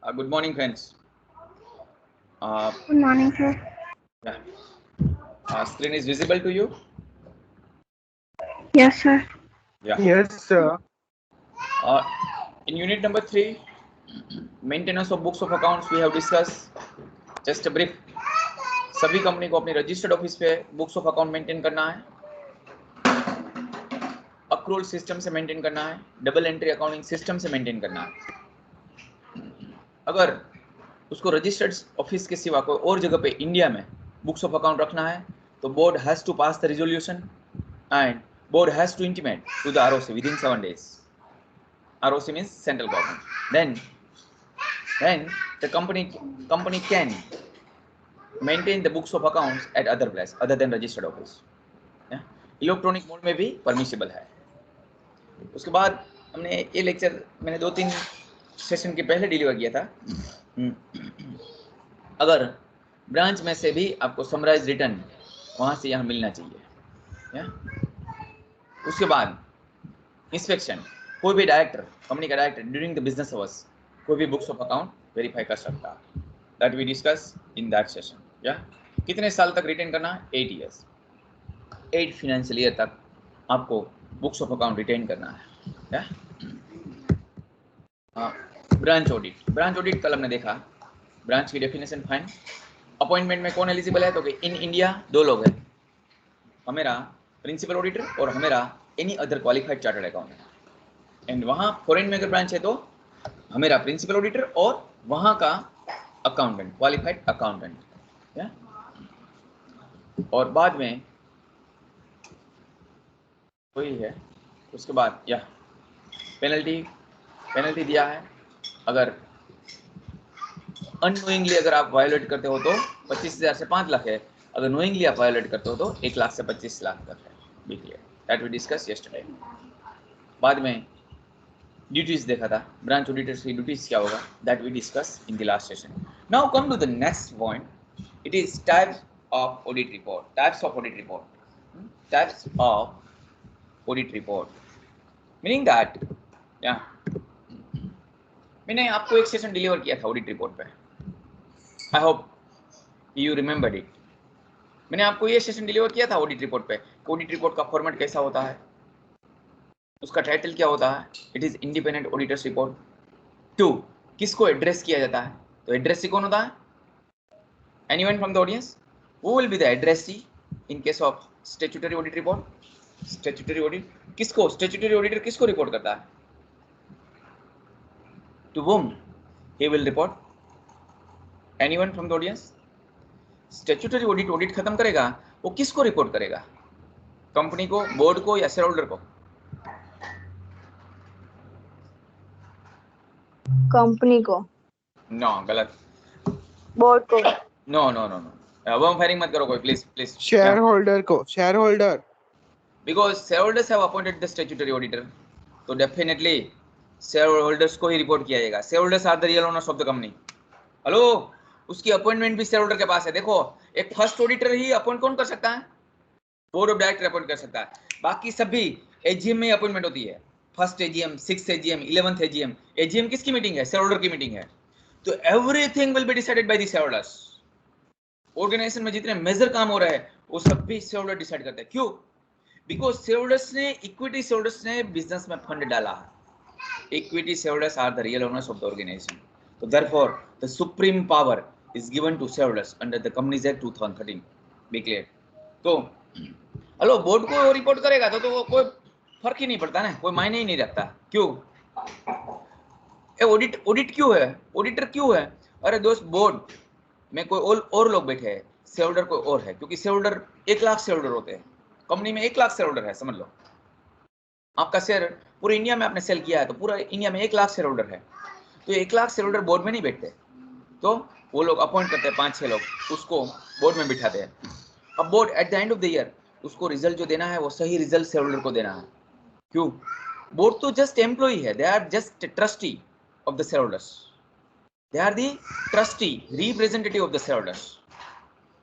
Good morning, friends. Good morning, sir. Yeah. Screen is visible to you? Yes, sir. Yeah. Yes, sir. In unit number 3, maintenance of books of accounts, we have discussed. Just a brief. सभी company को अपनी registered office पे books of account maintain करना है, accrual system से maintain करना है, double entry accounting system से मेंटेन करना है। अगर उसको रजिस्टर्ड ऑफिस के सिवा कोई और जगह पे इंडिया में बुक्स ऑफ अकाउंट रखना है तो board has to pass the resolution and board has to intimate to the ROC within 7 days. ROC means central government. Then the company can maintain the books of accounts at other place other than registered office. Electronic mode में भी permissible है। उसके बाद हमने ये lecture मैंने 2-3 session के पहले डिलीवर किया था। अगर ब्रांच में से भी आपको समराइज रिटर्न वहाँ से यहाँ मिलना चाहिए। उसके बाद इंस्पेक्शन, कोई भी डायरेक्टर, कंपनी का director during the business hours कोई भी बुक्स ऑफ अकाउंट वेरीफाई कर सकता है। That we discuss in that session. या कितने साल तक रिटेन करना है? 8 years, 8 फाइनेंशियल ईयर तक आपको बुक्स ऑफ अकाउंट रिटेन करना है। ब्रांच ऑडिट, ब्रांच ऑडिट कल हमने देखा। ब्रांच की डेफिनेशन फाइन। अपॉइंटमेंट में कौन एलिजिबल है? तो कि इन इंडिया 2 लोग हैं, हमेरा प्रिंसिपल ऑडिटर और हमेरा any other qualified chartered accountant. And वहाँ फॉरेन में अगर ब्रांच है तो हमेरा प्रिंसिपल ऑडिटर और वहाँ का अकाउंटेंट, क्वालिफाइड अकाउंटेंट। और बाद में वही है। उसके बाद पेनल्टी दिया है। अगर अननोइंगली अगर आप वायोलेट करते हो तो 25,000 से 5 लाख है। अगर नोइंगली आप वायोलेट करते हो तो 1 लाख से 25 लाख तक है। Be clear, that we discuss yesterday. बाद में ड्यूटीज देखा था, ब्रांच ऑडिटर्स की ड्यूटीज क्या होगा, that we discuss in the last session. Now come to the next point, it is types of audit report. Types of audit report, types of audit report meaning that मैंने आपको एक session deliver किया था audit report पे। I hope you remembered it. मैंने आपको ये session deliver किया था ऑडिट रिपोर्ट पे। ऑडिट रिपोर्ट का फॉर्मेट कैसा होता है, उसका टाइटल क्या होता है। It is independent auditors report. 2, किसको एड्रेस किया जाता है? तो एड्रेसी कौन होता है? Anyone from the audience? Who will be the addressee in case of statutory audit report? Statutory audit किसको, स्टैट्यूटरी ऑडिटर किसको रिपोर्ट करता है? To whom he will report? Anyone from the audience? Statutory audit खत्म करेगा वो किसको report करेगा? Company को, बोर्ड को या शेयर होल्डर को? कंपनी को। नो, गलत। बोर्ड को। नो नो नो नो, वर्म फायरिंग मत करो कोई, प्लीज। शेयर होल्डर को, share holder. Because share holders have appointed the statutory auditor, तो डेफिनेटली शेयर होल्डर्स को ही रिपोर्ट किया जाएगा। Share holders are the real owners of the company. Hello, उसकी अपॉइंटमेंट भी शेयर होल्डर के पास है। देखो, एक फर्स्ट ऑडिटर ही अपॉइंट कौन कर सकता है? बोर्ड ऑफ डायरेक्टर अपॉइंट कर सकता है। बाकी सभी एजीएम में अपॉइंटमेंट होती है। First AGM, 6th AGM, 11th AGM. AGM किसकी मीटिंग है? शेयर होल्डर की मीटिंग है। तो everything will be decided by the share holders. Organisation में जितने मेजर काम हो रहे हैं वो सब भी शेयर होल्डर डिसाइड करते हैं। क्यों? बिकॉज शेयर होल्डर्स ने, इक्विटी शेयर होल्डर्स ने बिजनेस में फंड डाला है। Equity share holders are the real owners of the organisation. So therefore, the supreme power is given to shareholders under the Companies Act 2013. Be clear? तो hello, board को report करेगा तो वो कोई फर्क ही नहीं पड़ता ना, कोई मायने ही नहीं रखता। क्यों? ऑडिट क्यों है? ऑडिटर क्यों है? अरे दोस्त, बोर्ड में कोई और लोग बैठे हैं, शेयर होल्डर कोई और है, क्योंकि share holder 1 lakh share holder होते हैं। कंपनी में 1 लाख शेयर होल्डर है, समझ लो। आपका शेयर पूरे इंडिया में आपने सेल किया है तो पूरा इंडिया में 1 लाख शेयर होल्डर है। तो 1 लाख शेयर होल्डर बोर्ड में नहीं बैठते, तो वो लोग अपॉइंट करते हैं 5-6 लोग, उसको बोर्ड में बिठाते हैं। अब board eight the end of the year उसको रिजल्ट जो देना है वो सही रिजल्ट शेयर होल्डर को देना है। क्यों? बोर्ड तो जस्ट एम्प्लॉई है, they are just trustee of the share holders. They are the trustee representative of the share holders.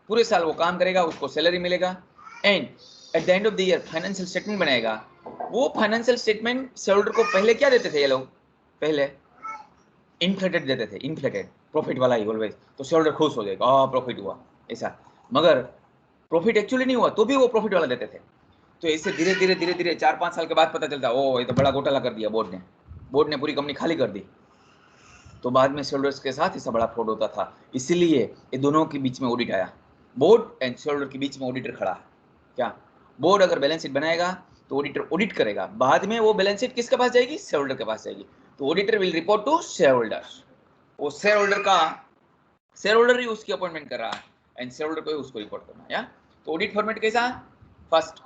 पूरे साल वो काम करेगा, उसको सैलरी मिलेगा and at the end of the year financial statement बनाएगा। वो फाइनेंशियल स्टेटमेंट शेयर होल्डर को पहले क्या देते थे ये लोग? पहले इन्फ्लेटेड देते थे, इन्फ्लेटेड प्रॉफिट वाला ही ऑलवेज, तो शेयर होल्डर खुश हो जाएगा, हाँ प्रॉफिट हुआ ऐसा, मगर प्रॉफिट एक्चुअली नहीं हुआ तो भी वो प्रॉफिट वाला देते थे। तो इससे धीरे धीरे धीरे धीरे 4-5 साल के बाद पता चलता ओ ये तो बड़ा घोटाला कर दिया बोर्ड ने पूरी कंपनी खाली कर दी। तो बाद में शेयर होल्डर्स के साथ ऐसा बड़ा फ्रॉड होता था, इसीलिए ये दोनों के बीच में ऑडिट आया, बोर्ड एंड शेयर होल्डर के बीच में ऑडिटर खड़ा है। क्या बोर्ड अगर बैलेंस शीट बनाएगा तो ऑडिटर ऑडिट करेगा, बाद में वो बैलेंस शीट किसके पास जाएगी, शेयर होल्डर के पास जाएगी। तो auditor will report to share holders, वो शेयर होल्डर ही उसकी अपॉइंटमेंट कर रहा है एंड शेयर होल्डर को ही उसको रिपोर्ट करना है। या तो ऑडिट फॉर्मेट कैसा है, first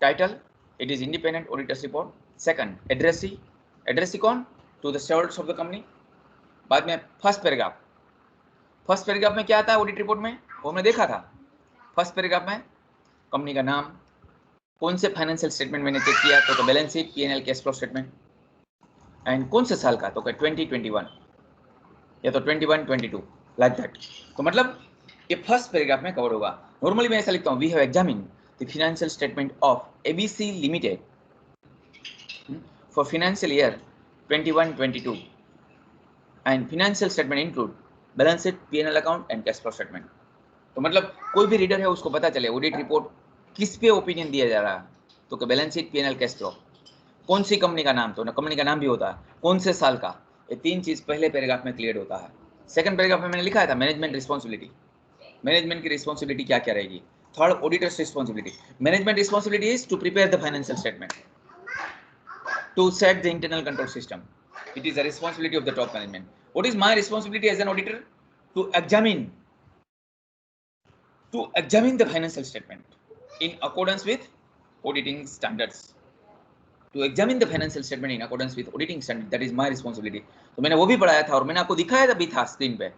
title, it is independent auditors report. Second addressee कौन, to the share holders of the company. बाद में फर्स्ट पैराग्राफ में क्या आता है ऑडिट रिपोर्ट में, वो हमने देखा था। फर्स्ट पैराग्राफ में कंपनी का नाम, कौन से फाइनेंशियल स्टेटमेंट मैंने चेक किया तो balance sheet, P&L, cash flow statement, and कौन से साल का तो 2021 या तो 21-22 लाइक दैट। तो मतलब ये फर्स्ट पैराग्राफ में कवर होगा। नॉर्मली मैं ऐसा लिखता हूँ, we have examined the financial statement of ABC limited for financial year 21-22 and financial statement include balance sheet, P&L account and cash flow statement. तो मतलब कोई भी रीडर है उसको पता चले ऑडिट रिपोर्ट किस पे ओपिनियन दिया जा रहा है, तो balance sheet, P&L, cash flow, कौन सी कंपनी का नाम, तो कंपनी का नाम भी होता है, कौन से साल का, ये तीन चीज पहले पैराग्राफ में क्लियर होता है। सेकंड पैराग्राफ में मैंने लिखा था मैनेजमेंट रिस्पॉन्सिबिलिटी, मैनेजमेंट की रिस्पॉन्सिबिलिटी क्या क्या रहेगी। Third auditors responsibility, management responsibility is to prepare the financial statement, to set the internal control system, it is the responsibility of the top management. What is my responsibility as an auditor? To examine the financial statement in accordance with auditing standards. To examine the financial statement in accordance with auditing standards, that is my responsibility. तो मैंने वो भी पढ़ाया था और मैंने आपको दिखाया था भी था स्क्रीन पे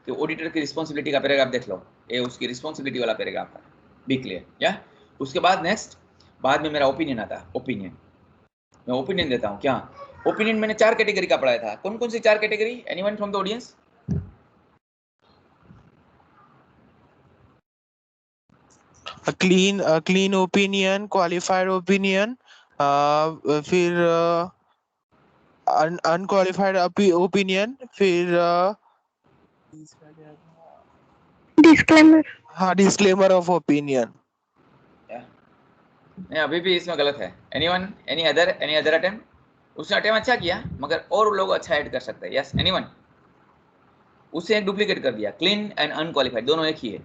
कि ऑडिटर की रिस्पॉन्सिबिलिटी का पैराग्राफ देख लो, ये उसकी रिस्पॉन्सिबिलिटी वाला पैराग्राफ है, बी क्लियर। या उसके बाद नेक्स्ट, बाद में मेरा ओपिनियन आता है। ओपिनियन, मैं ओपिनियन देता हूँ। क्या ओपिनियन मैंने 4 कैटेगरी का पढ़ाया था, कौन कौन सी 4 category, anyone from the audience? Clean opinion, qualified opinion, फिर अनक्वालिफाइड ओपिनियन, फिर डिस्क्लेमर। हाँ डिस्क्लेमर ऑफ ओपिनियन। नहीं अभी भी इसमें गलत है। Anyone, any other attempt? उसने अटेम्प्ट अच्छा किया मगर और लोग अच्छा ऐड कर सकते हैं। Yes anyone? उससे एक डुप्लीकेट कर दिया, क्लीन एंड अनक्वालिफाइड दोनों एक ही है।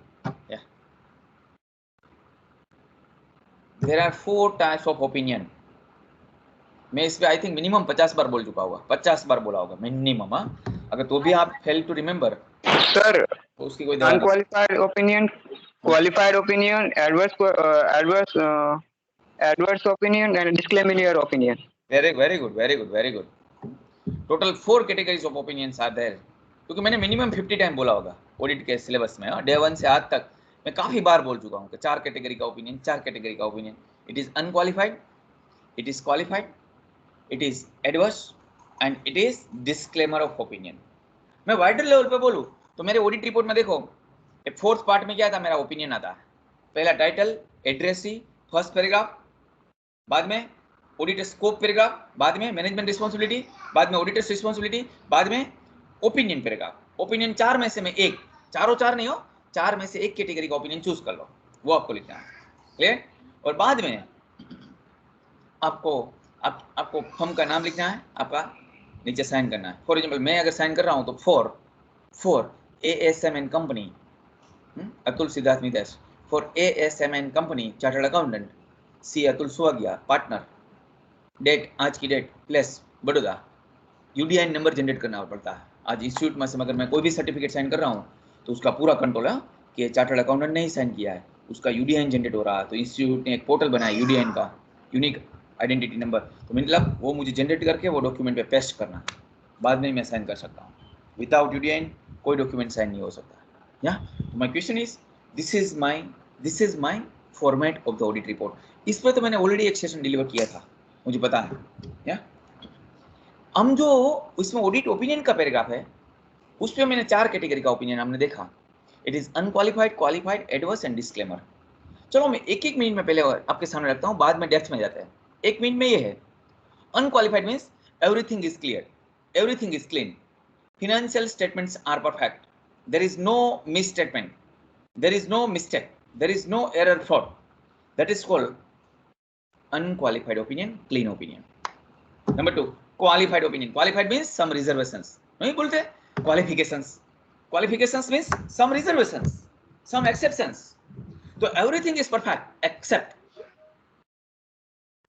There are 4 types of opinion. मैं इस पे आई थिंक मिनिमम 50 बार बोल चुका होगा, 50 बार बोला होगा मिनिमम। अगर तो भी आप फेल टू रिमेंबर सर, तो उसकी कोई unqualified opinion, qualified opinion, adverse opinion and disclaimer opinion. Very good. Total 4 categories of opinions are there, क्योंकि मैंने मिनिमम 50 टाइम बोला होगा ऑडिट के सिलेबस में। डे 1 से आज तक मैं काफी बार बोल चुका हूँ कि 4 कैटेगरी का ओपिनियन, 4 कैटेगरी का opinion. It is unqualified, it is qualified, it is adverse and it is disclaimer of opinion. मैं वाइडर लेवल पे बोलूँ तो मेरे ऑडिट रिपोर्ट में देखो, एक 4th पार्ट में क्या था, मेरा ओपिनियन आता है। पहला टाइटल, एड्रेसी, फर्स्ट पैराग्राफ, बाद में ऑडिटर स्कोप पैराग्राफ, बाद में मैनेजमेंट रिस्पॉन्सिबिलिटी, बाद में ऑडिटर्स रिस्पॉन्सिबिलिटी, बाद में ओपिनियन पैराग्राफ। ओपिनियन 4 में से मैं एक, चारों 4 नहीं हो, 4 में से एक कैटेगरी का ओपिनियन चूज कर लो, वो आपको लिखना है। क्लियर? और बाद में आपको फर्म का नाम लिखना है, आपका नीचे साइन करना है। फॉर एग्जाम्पल मैं अगर साइन कर रहा हूँ तो for ASM and company, Atul Siddharth Mitesh, for ASM and company chartered accountant C Atul Suvagiya partner, date आज की date, place Baroda, UDIN number generate करना पड़ता है। आज इंस्टीट्यूट में से अगर मैं कोई भी सर्टिफिकेट साइन कर रहा हूँ तो उसका पूरा कंट्रोल है कि चार्टर्ड अकाउंटेंट ने ही साइन किया है, उसका UDIN जनरेट हो रहा है। तो इंस्टीट्यूट ने एक पोर्टल बनाया UDIN का, यूनिक आइडेंटिटी नंबर, तो मतलब वो मुझे जनरेट करके वो डॉक्यूमेंट पे पेस्ट करना, बाद में मैं साइन कर सकता हूँ। विदाउट UDIN कोई डॉक्यूमेंट साइन नहीं हो सकता। या my question is, this is my format of the audit report. इस पर तो मैंने ऑलरेडी एक सेशन डिलीवर किया था, मुझे पता है। या हम जो इसमें ऑडिट ओपिनियन का पैराग्राफ है उस पर मैंने 4 कैटेगरी का ओपिनियन हमने देखा, it is unqualified, qualified, adverse and disclaimer. चलो मैं एक मिनट में पहले आपके सामने रखता हूँ, बाद में डेप्थ में जाते हैं। 1 मिनट में ये है, unqualified means everything is clear, everything is clean, financial statements are perfect. There is no misstatement, there is no mistake, there is no error fraud. That is called unqualified opinion, clean opinion. Number 2, qualified opinion. Qualified means some reservations. नहीं बोलते qualifications. Qualifications means some reservations, some exceptions. So everything is perfect except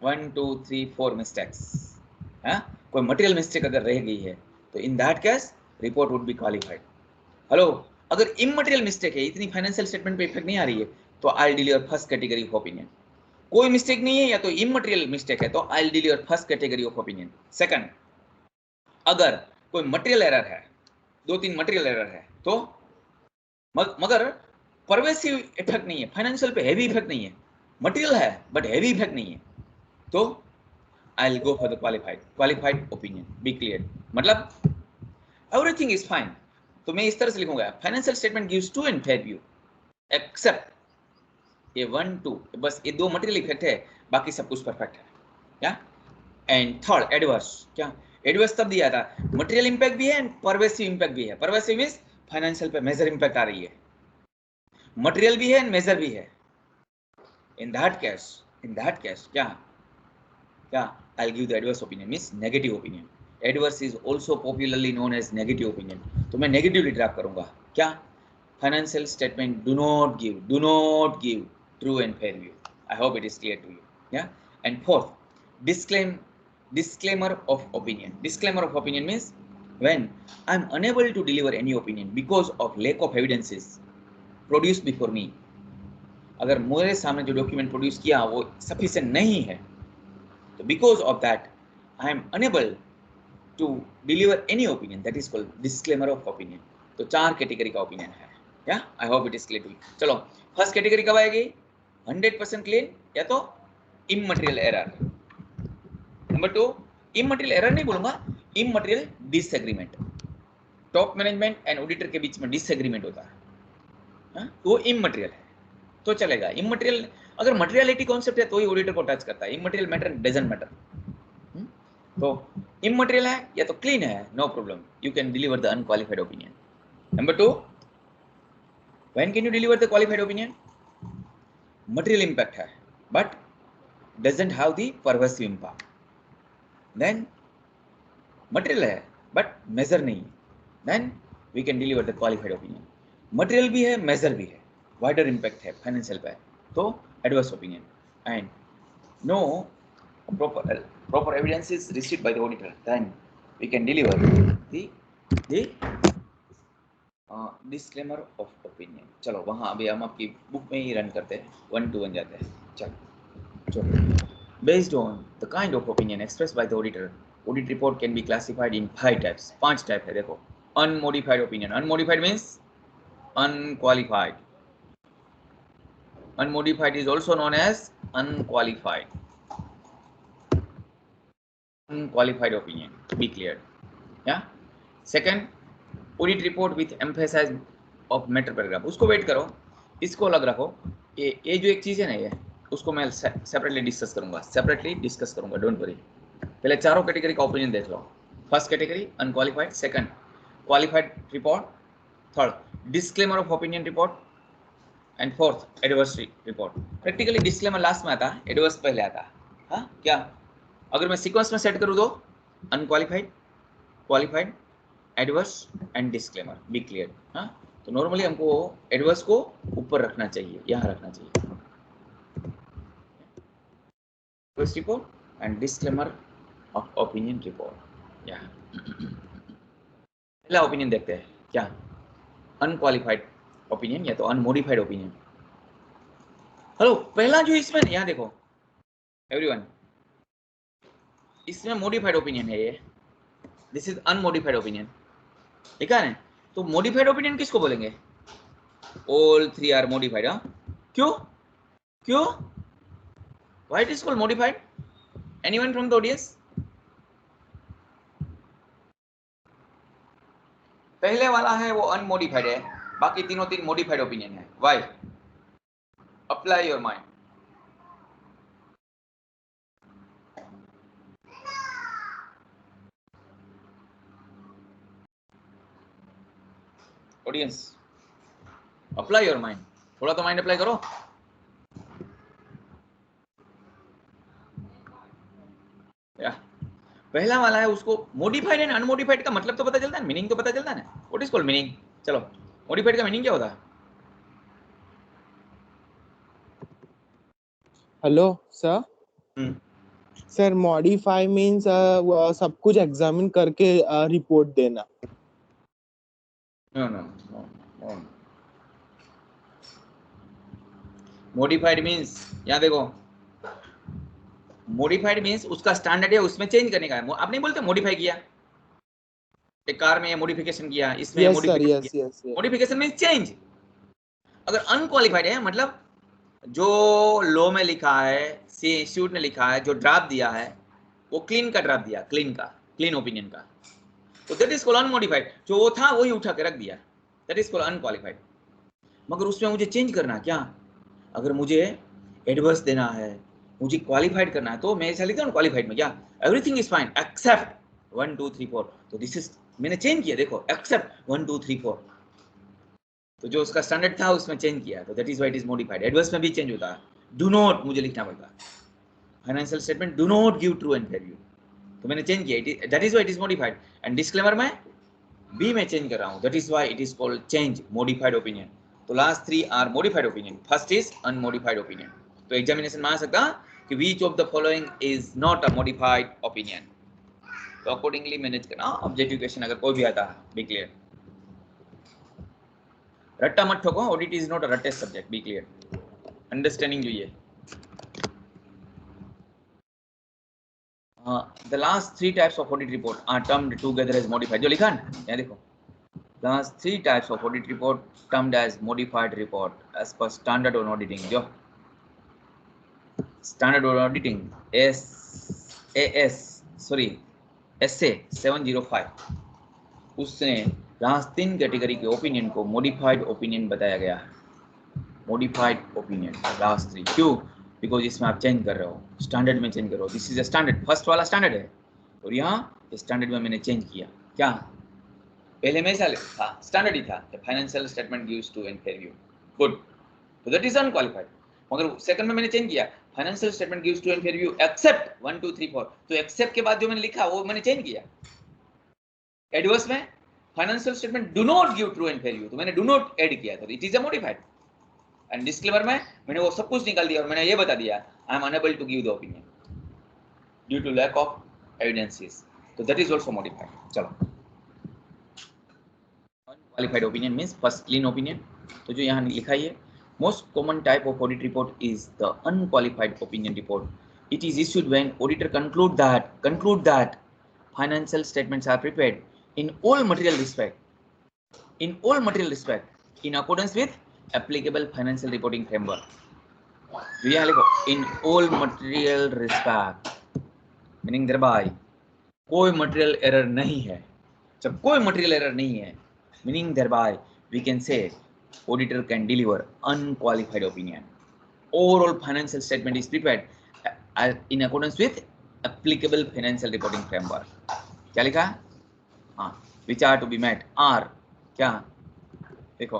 1 2 3 4 mistakes. कोई material mistake अगर रह गई है तो in that case report would be qualified. Hello, अगर immaterial mistake है, इतनी फाइनेंशियल स्टेटमेंट पे इफेक्ट नहीं आ रही है, तो आई dill your first category of opinion. कोई मिस्टेक नहीं है या तो इमटेरियल मिस्टेक है तो आई dill your first category of opinion. Second, अगर कोई मटेरियल एरर है, 2-3 मटेरियल एरर है, तो मगर परवेसिव इफेक्ट नहीं है, फाइनेंशियल पे हैवी इफेक्ट नहीं है, मटेरियल है बट हैवी इफेक्ट नहीं है, तो I will go for the qualified opinion. Be clear. मतलब एवरीथिंग इज फाइन. तो मैं इस तरह से लिखूंगा, financial statement gives true and fair view except ये 1 2, बस ये 2 मटेरियल इफेक्ट है, बाकी सब कुछ परफेक्ट है. क्या? And third, adverse. क्या? एडवर्स तब दिया था, मटेरियल इंपैक्ट भी है एंड परवेसिव इंपैक्ट भी है. परवेसिव मींस फाइनेंशियल पे मेजर इंपैक्ट आ रही है, मटेरियल भी है एंड मेजर भी है. इन दैट केस क्या I will give the adverse opinion, means negative opinion. Adverse is also popularly known as negative opinion. तो मैं नेगेटिवली ड्राफ्ट करूंगा. क्या? Financial statement do not give true and fair view. I hope it is clear to you. Yeah and fourth, disclaimer of opinion. Disclaimer of opinion means when I am unable to deliver any opinion because of lack of evidences produced before me. अगर मेरे सामने जो document produce किया वो sufficient नहीं है, तो because of that I am unable to deliver any opinion. That is called disclaimer of opinion. तो 4 कैटेगरी का ओपिनियन है. या I hope it is clear to you. चलो, फर्स्ट कैटेगरी कब आएगी? 100% क्लीन या तो immaterial error. Number 2, immaterial error नहीं बोलूंगा, immaterial disagreement. Top management and auditor के बीच में डिसएग्रीमेंट होता है, तो वो इमटेरियल है तो चलेगा. इमटेरियल, अगर मटेरियलिटी कॉन्सेप्ट है तो ही ऑडिटर को टच करता है. Immaterial matter doesn't matter. तो इमटेरियल है या तो क्लीन है, no problem, you can deliver the unqualified opinion. Number 2, when can you deliver the qualified opinion? Material impact है but doesn't have the pervasive impact. Then material है but major नहीं, then we can deliver the qualified opinion. Material भी है, major भी है, wider impact है financial पे, तो adverse opinion. And no proper evidence is received by the auditor, then we can deliver the disclaimer of opinion. चलो वहाँ अभी हम आपकी बुक में ही रन करते हैं, 1 to 1 जाते हैं. चलो, based on the kind of opinion expressed by the auditor, audit report can be classified in 5 types. 5 type है. देखो, unmodified opinion. Unmodified means unqualified. Unmodified is also known as unqualified. Unqualified opinion. Be clear. Yeah. Second, audit report with emphasis of matter paragraph. उसको wait करो, इसको अलग रखो. ये जो एक चीज है ना, ये उसको मैं सेपरेटली डिस्कस करूंगा. Don't worry. पहले चारों कैटेगरी का ओपिनियन देख लो. First category unqualified, second qualified report, third disclaimer of opinion report, and fourth adverse report. Practically disclaimer last में आता, एडवर्स पहले आता. हाँ क्या? अगर मैं सीक्वेंस में सेट करूँ तो unqualified, qualified, adverse and disclaimer. Be clear. हाँ, तो नॉर्मली हमको एडवर्स को ऊपर रखना चाहिए, यहाँ रखना चाहिए. Adverse report and disclaimer of opinion report. या पहला ओपिनियन देखते हैं. क्या? अनक्वालिफाइड ओपिनियन या तो अनमोडिफाइड ओपिनियन. हेलो, पहला जो इसमें यहाँ देखो एवरीवन, इसमें मॉडिफाइड ओपिनियन है ये. This is unmodified opinion. ठीक है ना? तो मॉडिफाइड ओपिनियन किसको बोलेंगे? All 3 are modified. क्यों why it is called modified? Anyone from the audience? पहले वाला है वो अनमोडिफाइड है, बाकी तीनों 3 मॉडिफाइड ओपिनियन है. Why? Apply your mind. Audience apply your mind, थोड़ा तो माइंड अप्लाई करो। पहला वाला है उसको मॉडिफाइड एंड अनमॉडिफाइड का मतलब तो पता चलता है, मीनिंग तो पता चलता है ना, व्हाट इज कॉल्ड मीनिंग। चलो मॉडिफाइड का मीनिंग क्या होता है? Hello sir. Sir modify means सब कुछ एग्जामिन करके रिपोर्ट देना। No no no, modified means यहाँ देखो, मॉडिफाइड मीन्स उसका स्टैंडर्ड है उसमें चेंज करने का है। आप नहीं बोलते मॉडिफाई किया, एक कार में मॉडिफिकेशन किया, इसमें यस सर, मॉडिफिकेशन यस किया। Yes yes. Modification means change. अगर अनक्वालिफाइड है मतलब जो लॉ में लिखा है, सी इंस्टीट्यूट ने लिखा है, जो ड्राफ्ट दिया है वो क्लीन का ड्राफ्ट दिया, क्लीन का, क्लीन ओपिनियन का, तो दैट इज कॉल्ड अनमॉडिफाइड। जो वो था वही उठा के रख दिया, दैट इज कॉल्ड अनक्वालिफाइड। मगर उसमें मुझे चेंज करना क्या, अगर मुझे एडवर्स देना है, मुझे क्वालिफाइड करना है, तो मैं ऐसा लिखता हूँ क्वालिफाइड में क्या, एवरीथिंग इज फाइन एक्सेप्ट 1 2 3 4। तो दिस इज, मैंने चेंज किया, देखो एक्सेप्ट 1 2 3 4, तो जो उसका स्टैंडर्ड था उसमें चेंज किया, तो that is why it is modified. Adverse में भी चेंज होता है, डू नॉट मुझे लिखना पड़ता है, financial statement do not give true and fair view, तो मैंने चेंज किया, that is why it is modified. And disclaimer में बी में चेंज कर रहा हूँ, that is why it is called change modified opinion. तो last 3 are modified opinion, first is unmodified opinion. तो एग्जामिनेशन में आ सकता कि which of the following is not a modified opinion, तो अकॉर्डिंगली मैनेज करना ऑब्जेक्टिव क्वेश्चन अगर कोई भी आता है, बी क्लियर। रट्टा मत ठोको, ऑडिट इज नॉट अ रट्टे सब्जेक्ट, बी क्लियर, अंडरस्टैंडिंग જોઈએ। The last 3 types of audit report are termed together as modified, जो लिखा है ना यहाँ देखो, last 3 types of audit report termed as modified report as per standard on auditing, जो standard on auditing SA 705, उसने last 3 category के opinion को मॉडिफाइड ओपिनियन बताया गया है, मॉडिफाइड ओपिनियन लास्ट 3। क्यों? बिकॉज इसमें आप चेंज कर रहे हो, स्टैंडर्ड में चेंज कर रहे हो, this is a standard, first वाला स्टैंडर्ड है और यहाँ स्टैंडर्ड में मैंने चेंज किया। क्या पहले में ऐसा था, स्टैंडर्ड ही था, financial statement gives true and fair view, good, तो दैट इज अनक्वालिफाइड। मगर सेकंड में मैंने चेंज किया, financial statement gives true and fair view except 1 2 3 4, तो एक्सेप्ट के बाद जो मैंने लिखा वो मैंने चेंज किया। एडवर्स में financial statement do not give true and fair view, तो मैंने डू नॉट ऐड किया, तो it is a modified. And disclaimer में मैंने वो सब कुछ निकाल दिया और मैंने ये बता दिया, I am unable to give the opinion due to lack of evidences, तो दैट इज आल्सो मॉडिफाइड। चलो unqualified opinion means first clean opinion, तो जो यहाँ लिखा है most common type of audit report is the unqualified opinion report. It is issued when auditor conclude that financial statements are prepared in all material respect in accordance with applicable financial reporting framework। तो यहाँ लिखो in all material respect, meaning thereby कोई material error नहीं है, जब कोई material error नहीं है, meaning thereby we can say auditor can deliver unqualified opinion। Overall financial statement is prepared in accordance with applicable financial reporting framework। क्या लिखा है? हाँ, which are to be met are क्या, देखो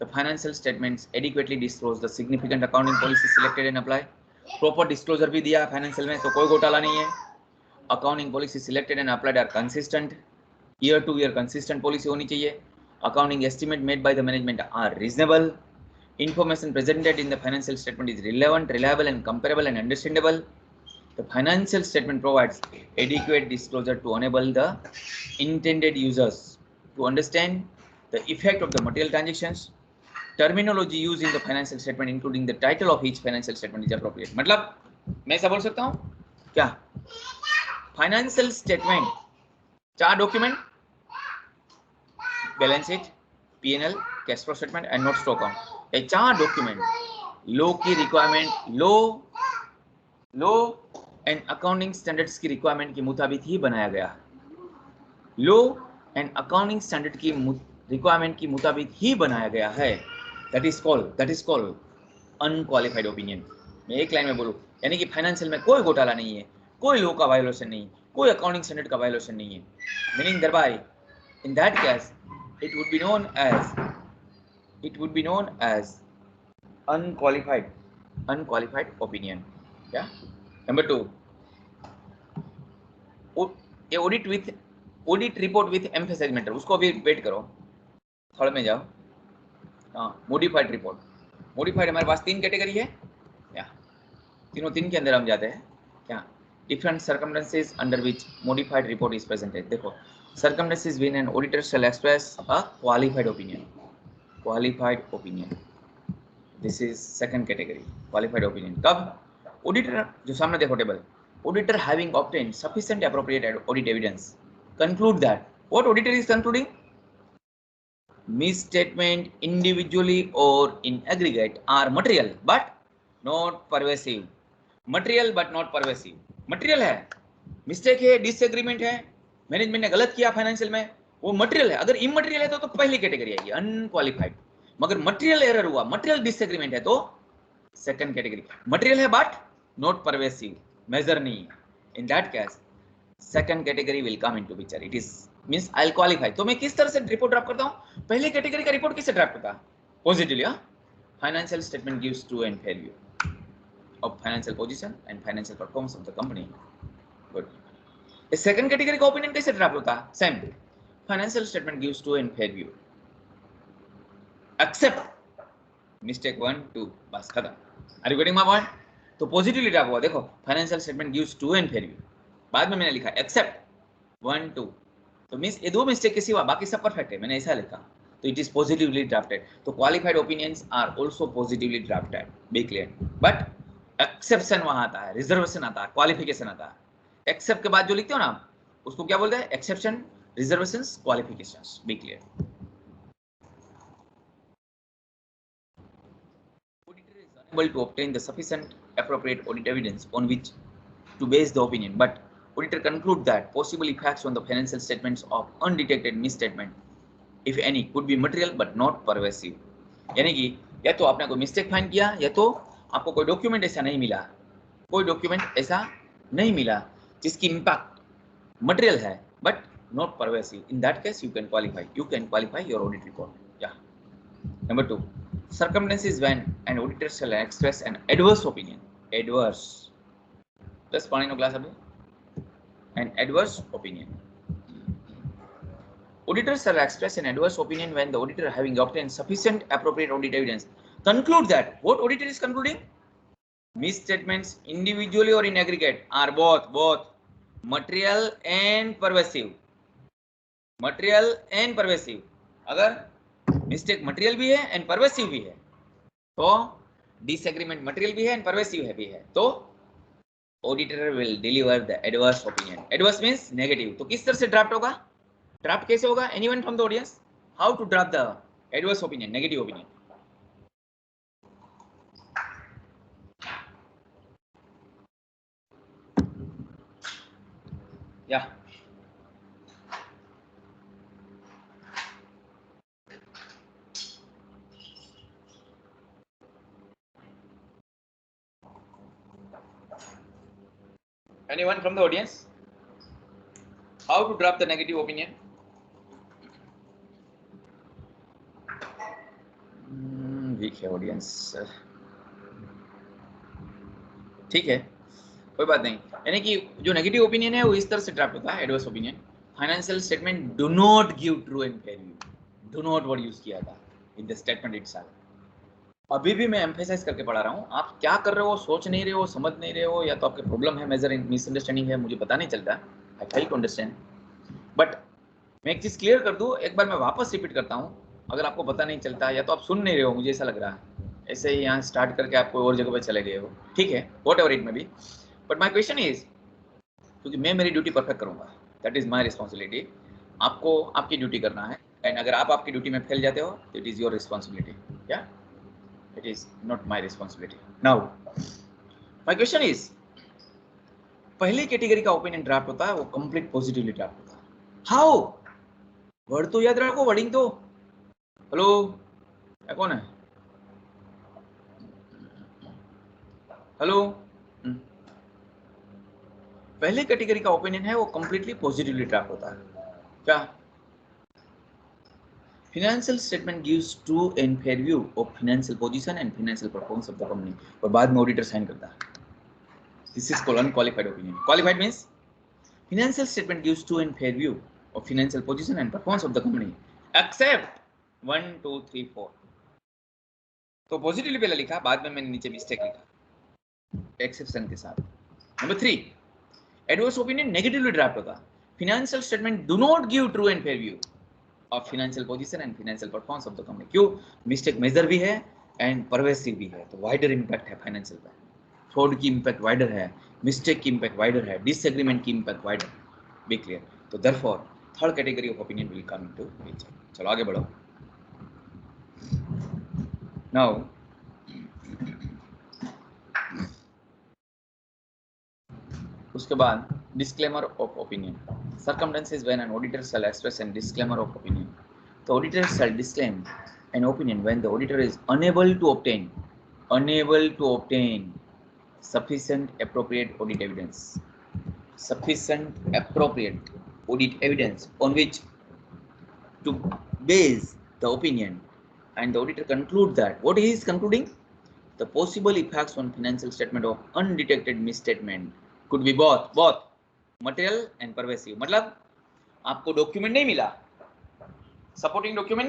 the financial statements adequately disclose the significant accounting policies selected and applied। proper disclosure भी दिया financial में, तो कोई घोटाला नहीं है। accounting policies selected and applied are consistent, year to year consistent policy होनी चाहिए। accounting estimate made by the management are reasonable। information presented in the financial statement is relevant, reliable and comparable and understandable। The financial statement provides adequate disclosure to enable the intended users to understand the effect of the material transactions। Terminology used in the financial statement including the title of each financial statement is appropriate। मतलब मैं ऐसा बोल सकता हूँ क्या, financial statement 4 document, balance sheet, P&L, cash flow statement and notes to account, ये 4 document law की requirement, law and accounting standards की रिक्वायरमेंट के मुताबिक ही बनाया गया है, लॉ एंड अकाउंटिंग स्टैंडर्ड की रिक्वायरमेंट के मुताबिक ही बनाया गया है, that is called unqualified opinion. मैं एक लाइन में बोलूँ, यानी कि फाइनेंशियल में कोई घोटाला नहीं है, कोई लॉ का वायोलेशन नहीं, कोई अकाउंटिंग स्टैंडर्ड का वायोलेशन नहीं है, meaning thereby in that case it would be known as unqualified opinion. Yeah. Number 2, a audit report with emphasized matter. उसको अभी वेट करो, थर्ड में जाओ. हाँ, modified report. modified हमारे पास 3 कैटेगरी है. या तीनों 3 के अंदर हम जाते हैं. क्या different circumstances under which modified report is presented. देखो, circumstances when an auditor shall express a qualified opinion. This is second category, qualified opinion. कब? Auditor जो सामने देखो table, auditor having obtained sufficient appropriate audit evidence conclude that. What auditor is concluding? Misstatement individually or in aggregate are material but not pervasive. Material but not pervasive. Material है, mistake है, disagreement है, management ने गलत किया financial में, वो material है. अगर इमटेरियल है तो पहली कैटेगरी आएगी, अनक्वालिफाइड. मगर मटेरियल एरर हुआ, मटेरियल डिसएग्रीमेंट है तो सेकंड कैटेगरी. मटेरियल है बट नॉट परवेसिव, मेजर नहीं है. इन that case second category will come into picture. It is means I will qualify. तो मैं किस तरह से रिपोर्ट ड्राफ्ट करता हूं? पहली कैटेगरी का रिपोर्ट किससे ड्राफ्ट होता है? Positively. Financial statement gives true and fair view of financial position and financial performance of the company. Good. A second category का opinion कैसे ड्राफ्ट होता है? Same. Financial statement gives true and fair view. Except mistake 1, 2, बस खत्म. Are you getting my point? तो positively draft हुआ. देखो, financial statement gives true and fair view. बाद में मैंने लिखा एक्सेप्ट 1, 2. तो मींस ये 2 मिस्टेक के सिवा बाकी सब परफेक्ट है, मैंने ऐसा लिखा. तो इट इज पॉजिटिवली ड्राफ्टेड. तो qualified opinions are also positively drafted. Be clear. But exception वहां आता है, रिजर्वेशन आता है, क्वालिफिकेशन आता है. एक्सेप्ट के बाद जो लिखते हो ना, उसको क्या बोलते हैं? Exception, reservations, qualifications. Be clear. Auditor is unable to obtain the sufficient appropriate audit evidence on which to base the opinion, but auditor conclude that possible effects on the financial statements of undetected misstatement, if any, could be material but not pervasive. यानी कि या तो आपने कोई mistake find किया, या तो आपको कोई डॉक्यूमेंट ऐसा नहीं मिला, जिसकी इंपैक्ट मटेरियल है but not pervasive. In that case you can qualify your audit report. या number 2, circumstances when an auditor shall express an adverse opinion. Plus पानी नो ग्लास अभी. An adverse opinion. Auditor shall express an adverse opinion when the auditor, having obtained sufficient appropriate audit evidence, conclude that. What auditor is concluding? Misstatements individually or in aggregate are both material and pervasive. अगर mistake material भी है and pervasive भी है, तो disagreement material भी है and pervasive भी है, तो auditor will deliver the adverse opinion. Adverse means negative. तो किस तरह से ड्राफ्ट होगा? ड्राफ्ट कैसे होगा? Anyone from the audience, how to draft the adverse opinion, negative opinion? या anyone from the audience, how to draft the negative opinion? weak है audience. ठीक है, कोई बात नहीं. यानी कि जो नेगेटिव ओपिनियन है वो इस तरह से ड्राफ्ट होता है, adverse opinion. Financial statement do not give true and fair view. Do not word use किया था इन द स्टेटमेंट इटसेल्फ. अभी भी मैं एम्फेसाइज करके पढ़ा रहा हूँ. आप क्या कर रहे हो, सोच नहीं रहे हो, समझ नहीं रहे हो, या तो आपके प्रॉब्लम है, मेजर मिसअंडरस्टैंडिंग है, मुझे पता नहीं चलता. आई फेल टू अंडरस्टैंड. बट मैं एक चीज़ क्लियर कर दूँ, एक बार मैं वापस रिपीट करता हूँ. अगर आपको पता नहीं चलता या तो आप सुन नहीं रहे हो, मुझे ऐसा लग रहा है, ऐसे ही यहाँ स्टार्ट करके आप कोई और जगह पर चले गए हो. ठीक है, what ever it may be. But my question is, क्योंकि मैं मेरी ड्यूटी परफेक्ट करूँगा, दैट इज़ माई रिस्पॉन्सिबिलिटी. आपको आपकी ड्यूटी करना है, एंड अगर आप आपकी ड्यूटी में फेल जाते हो तो इट इज़ योर रिस्पॉन्सिबिलिटी. या it is not my responsibility. Now my question is, पहली कैटेगरी का ओपिनियन ड्राफ्ट होता है वो कंप्लीट पॉजिटिवली ड्राफ्ट होता है. हाउ? वर्ड तो याद रखो, वर्डिंग तो. हेलो, कौन है? हेलो. पहली कैटेगरी का ओपिनियन है वो कंप्लीटली पॉजिटिवली ड्राफ्ट होता है. क्या Financial statement gives true and fair view of financial position and financial performance of the company. और बाद में ऑडिटर साइन करता है. This is called unqualified opinion. Qualified means financial statement gives true and fair view of financial position and performance of the company except 1 2 3 4. तो positively पहले लिखा, बाद में मैंने नीचे मिस्टेक लिखा एक्सेप्शन के साथ. नंबर 3, एडवर्स ओपिनियन नेगेटिवली ड्राफ्ट होता. Financial statement do not give true and fair view of financial position and financial performance of the company. क्यों? मिस्टेक मेजर भी है एंड परवेसिव भी है, तो वाइडर इंपैक्ट है फाइनेंशियल पे. फ्रॉड की इंपैक्ट वाइडर है, मिस्टेक की इंपैक्ट वाइडर है, डिसएग्रीमेंट की इंपैक्ट वाइडर. Be clear. तो therefore third category of opinion will come into picture. चलो आगे बढ़ो. नाउ उसके बाद disclaimer of opinion. Circumstances when an auditor shall express a disclaimer of opinion. The auditor shall disclaim an opinion when the auditor is unable to obtain sufficient appropriate audit evidence. Sufficient appropriate audit evidence on which to base the opinion, and the auditor conclude that what he is concluding, the possible effects on financial statement of undetected misstatement could be both material and pervasive. मतलब आपको document नहीं मिला, supporting document